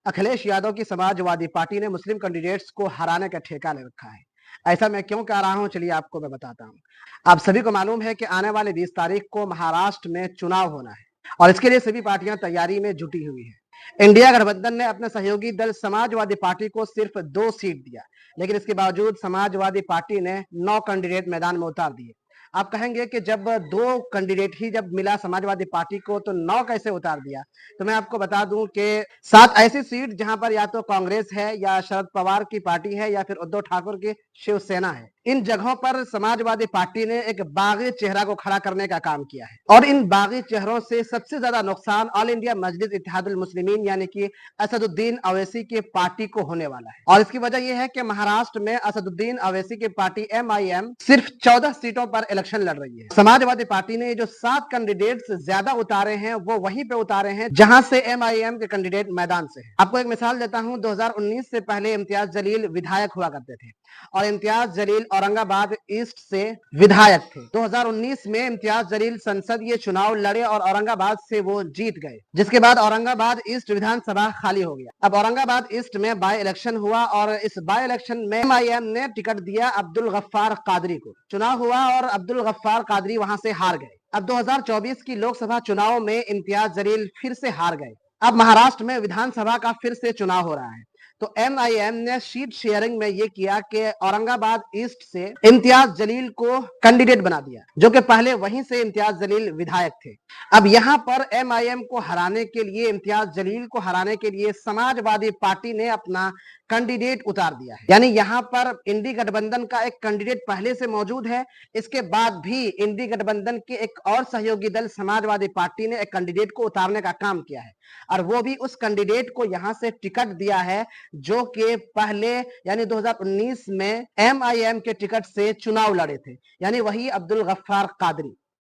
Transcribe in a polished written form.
अखिलेश यादव की समाजवादी पार्टी ने मुस्लिम कैंडिडेट्स को हराने का ठेका ले रखा है। ऐसा मैं क्यों कह रहा हूं, चलिए आपको मैं बताता हूं। आप सभी को मालूम है कि आने वाले 20 तारीख को महाराष्ट्र में चुनाव होना है और इसके लिए सभी पार्टियां तैयारी में जुटी हुई है। इंडिया गठबंधन ने अपने सहयोगी दल समाजवादी पार्टी को सिर्फ 2 सीट दिया, लेकिन इसके बावजूद समाजवादी पार्टी ने 9 कैंडिडेट मैदान में उतार दिए। आप कहेंगे कि जब 2 कैंडिडेट ही जब मिला समाजवादी पार्टी को तो 9 कैसे उतार दिया। तो मैं आपको बता दूं कि 7 ऐसी सीट जहां पर या तो कांग्रेस है या शरद पवार की पार्टी है या फिर उद्धव ठाकुर की शिवसेना है। इन जगहों पर समाजवादी पार्टी ने एक बागी चेहरा को खड़ा करने का काम किया है और इन बागी चेहरों से सबसे ज्यादा नुकसान ऑल इंडिया मजलिस इत्तेहादुल मुस्लिमीन यानी कि असदुद्दीन अवैसी की पार्टी को होने वाला है। और इसकी वजह यह है कि महाराष्ट्र में असदुद्दीन अवैसी की पार्टी MIM सिर्फ 14 सीटों पर इलेक्शन लड़ रही है। समाजवादी पार्टी ने जो 7 कैंडिडेट्स ज्यादा उतारे हैं वो वहीं पे उतारे हैं जहां से MIM के कैंडिडेट मैदान से है। आपको एक मिसाल देता हूं, 2019 से पहले इम्तियाज जलील विधायक हुआ करते थे और इम्तियाज जलील औरंगाबाद ईस्ट से विधायक थे। 2019 में इम्तियाज जलील संसदीय चुनाव लड़े और औरंगाबाद से वो जीत गए, जिसके बाद औरंगाबाद ईस्ट विधानसभा खाली हो गया। अब औरंगाबाद ईस्ट में बाय इलेक्शन हुआ और इस बाय इलेक्शन में MIM ने टिकट दिया अब्दुल गफ्फार कादरी को। चुनाव हुआ और अब्दुल गफ्फार कादरी वहां से हार गए। अब 2024 की लोकसभा चुनाव में इम्तियाज जलील फिर से हार गए। अब महाराष्ट्र में विधानसभा का फिर से चुनाव हो रहा है। तो MIM ने सीट शेयरिंग में ये किया कि औरंगाबाद ईस्ट से इम्तियाज जलील को कैंडिडेट बना दिया, जो कि पहले वहीं से इम्तियाज जलील विधायक थे। अब यहां पर MIM को हराने के लिए, इम्तियाज जलील को हराने के लिए समाजवादी पार्टी ने अपना कैंडिडेट उतार दिया है। यानी यहां पर इंडी गठबंधन का एक कैंडिडेट पहले से मौजूद है। इसके बाद भी इंडी गठबंधन के एक और सहयोगी दल समाजवादी पार्टी ने एक कैंडिडेट को उतारने का काम किया है और वो भी उस कैंडिडेट को यहां से टिकट दिया है जो कि पहले यानी 2019 में MIM के टिकट से चुनाव लड़े थे, यानी वही अब्दुल गफ्फार कादरी।